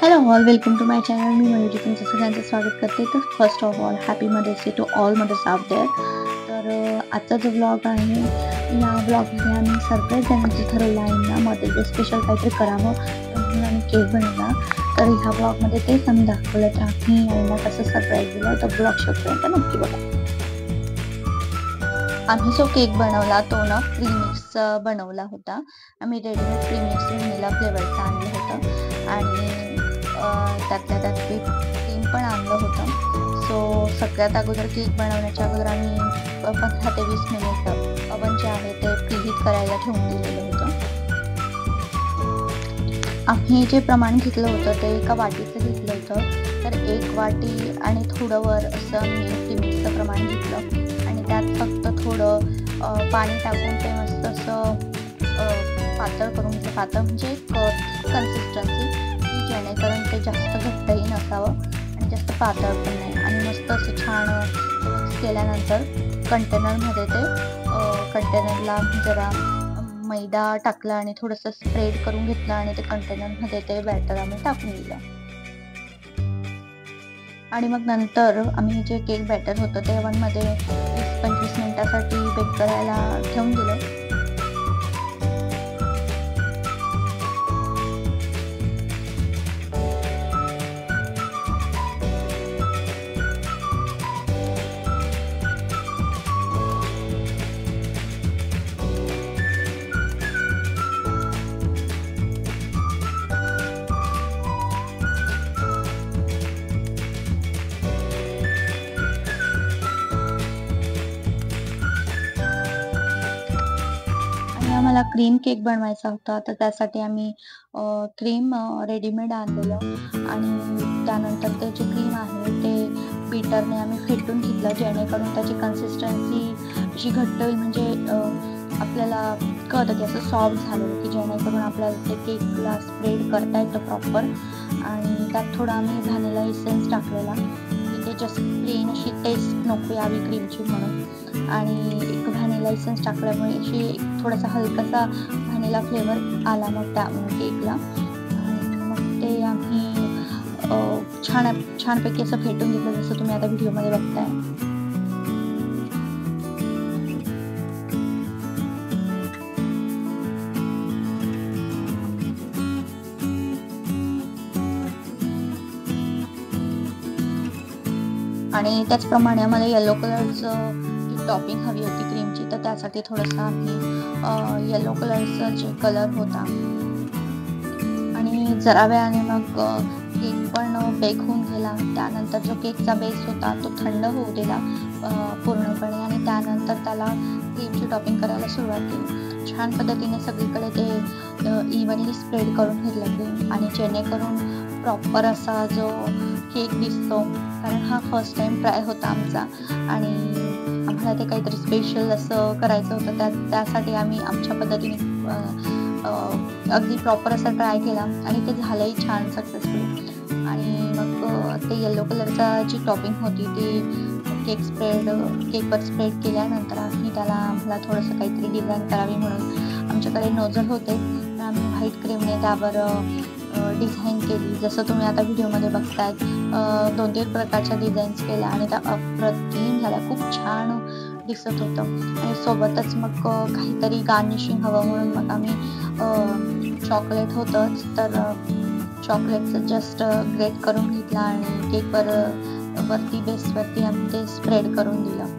Hello all, welcome to my channel. मी मयुरी तुमचं सगळ्यांचं स्वागत करते. तर first of all happy mother's day to all mothers out there. तर आजचा जो ब्लॉग आहे, या ब्लॉगमध्ये आम्ही सरप्राईज देण्याचं ठरवलं आहे ना. मदर्स डे स्पेशल काहीतरी करावं म्हणून आम्ही केक बनवला. तर ह्या ब्लॉगमध्ये तेच आम्ही दाखवलं. तर आम्ही आईला कसं सरप्राईज दिलं तर ब्लॉग शेवटपर्यंत नक्की बघा. आम्ही जो केक बनवला तो ना प्रीमिक्सचा बनवला होता. आम्ही रेडीमेड प्रीमिक्स व्हॅनिला फ्लेवरचं आणलं होतं आणि त्यातल्या त्यात क्रीम पण आणलं होतं. सो सगळ्यात अगोदर केक बनवण्याच्या अगोदर आम्ही 15 ते 20 मिनिट ओव्हन जे आहे ते प्रीहीट करायला ठेवून दिलेलं होतं. आम्ही जे प्रमाण घेतलं होतं ते एका वाटीचं घेतलं होतं. तर 1 वाटी आणि थोडं वर असं मी प्रीमिक्सचं प्रमाण घेतलं आणि त्यात फक्त थोडं पाणी टाकून ते मस्त असं पातळ करून घेतलं. पातळ म्हणजे कन्सिस्टन्सी की जेणेकरून ते जास्त घट्टही नसावं आणि जास्त पातळ पण नाही. आणि मस्त असं छान मिक्स केल्यानंतर कंटेनरमध्ये ते कंटेनरला जरा मैदा टाकला आणि थोडंसं स्प्रेड करून घेतलं आणि ते कंटेनरमध्ये ते बॅटर आम्ही टाकून दिलं. आणि मग नंतर आम्ही जे केक बॅटर होतं ते ओव्हनमध्ये 20-25 मिनिटासाठी बेक करायला ठेवून दिलं. आम्हाला क्रीम केक बनवायचा होता. तर त्यासाठी आम्ही क्रीम रेडीमेड आणलेलं आणि त्यानंतर ते जे क्रीम आहे ते बीटरने आम्ही फेटून घेतलं, जेणेकरून त्याची कन्सिस्टन्सी अशी घट्ट होईल. म्हणजे आपल्याला कळतं की असं सॉफ्ट झालेलं, की जेणेकरून आपल्याला ते केकला स्प्रेड करता येतं प्रॉपर. आणि त्यात थोडा आम्ही व्हॅनिला इसेन्स टाकलेला, की ते जस्ट प्लेन अशी टेस्ट नको यावी क्रीमची म्हणून. आणि एक व्हॅनिला इसेन्स टाकल्यामुळे अशी थोडासा हलकासा व्हॅनिला फ्लेवर आला मग त्या केकला. आणि मग ते आम्ही छानपैकी असं फेटून घेतलं, जसं तुम्ही आता व्हिडिओमध्ये बघताय. आणि त्याचप्रमाणे आम्हाला येलो कलरचं जी टॉपिंग हवी होती क्रीमची, तर त्यासाठी थोडंसं आम्ही येलो कलरचा जे कलर होता आणि जरा वेळाने मग केक पण बेक होऊन गेला. त्यानंतर जो केकचा बेस होता तो थंड होऊ दिला पूर्णपणे आणि त्यानंतर त्याला क्रीमची टॉपिंग करायला सुरुवात केली. छान पद्धतीने सगळीकडे ते इव्हनली स्प्रेड करून घेतलं क्रीम, आणि जेणेकरून प्रॉपर असा जो केक दिसतो, कारण हा फर्स्ट टाईम ट्राय होता आमचा आणि आम्हाला ते काहीतरी स्पेशल असं करायचं होतं. त्यासाठी आम्ही आमच्या पद्धतीने अगदी प्रॉपर असा ट्राय केला आणि ते झालंही छान सक्सेसफुल. आणि मग ते येलो कलरचा जी टॉपिंग होती ती केकवर स्प्रेड केल्यानंतर आम्हाला थोडंसं काहीतरी डिझाईन करावी म्हणून आमच्याकडे नोझल होते. तर आम्ही व्हाईट क्रीमने त्यावर डिझाईन केली, जसं तुम्ही आता व्हिडिओमध्ये बघताय. 2-3 प्रकारच्या डिझाईन्स केल्या आणि त्या अप्रतिम झाल्या, खूप छान दिसत होतं. आणि सोबतच मग काहीतरी गार्निशिंग हवं म्हणून मग आम्ही चॉकलेट होतंच, तर चॉकलेटचं जस्ट ग्रेट करून घेतला आणि केकवर बेसवरती आम्ही ते स्प्रेड करून दिलं.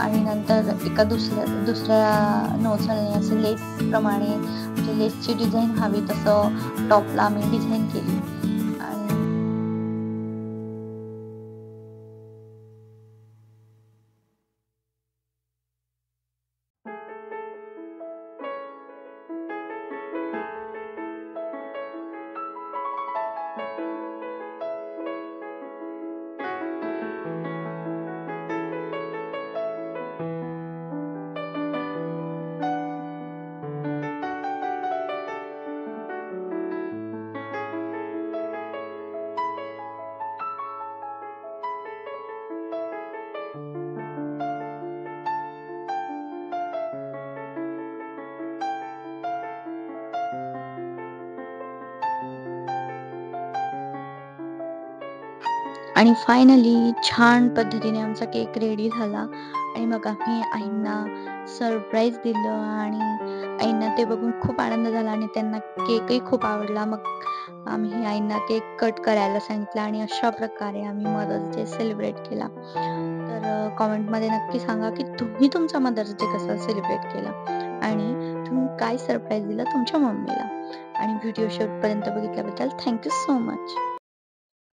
आणि नंतर एका दुसऱ्या नोझलने असं लेसप्रमाणे, म्हणजे लेसची डिझाईन हवी तसं टॉपला आम्ही डिझाईन केली. आणि आणि फायनली छान पद्धतीने आमचा केक रेडी झाला आणि मग आम्ही आईंना सरप्राईज दिलं आणि आईंना ते बघून खूप आनंद झाला आणि त्यांना केकही खूप आवडला. मग आम्ही आईंना केक कट करायला सांगितलं आणि अशा प्रकारे आम्ही मदर्स डे सेलिब्रेट केला. तर कमेंटमध्ये नक्की सांगा की तुम्ही तुमचा मदर्स डे कसा सेलिब्रेट केला आणि तुम्ही काय सरप्राईज दिलं तुमच्या मम्मीला. आणि व्हिडिओ शेवटपर्यंत बघितल्याबद्दल थँक सो मच.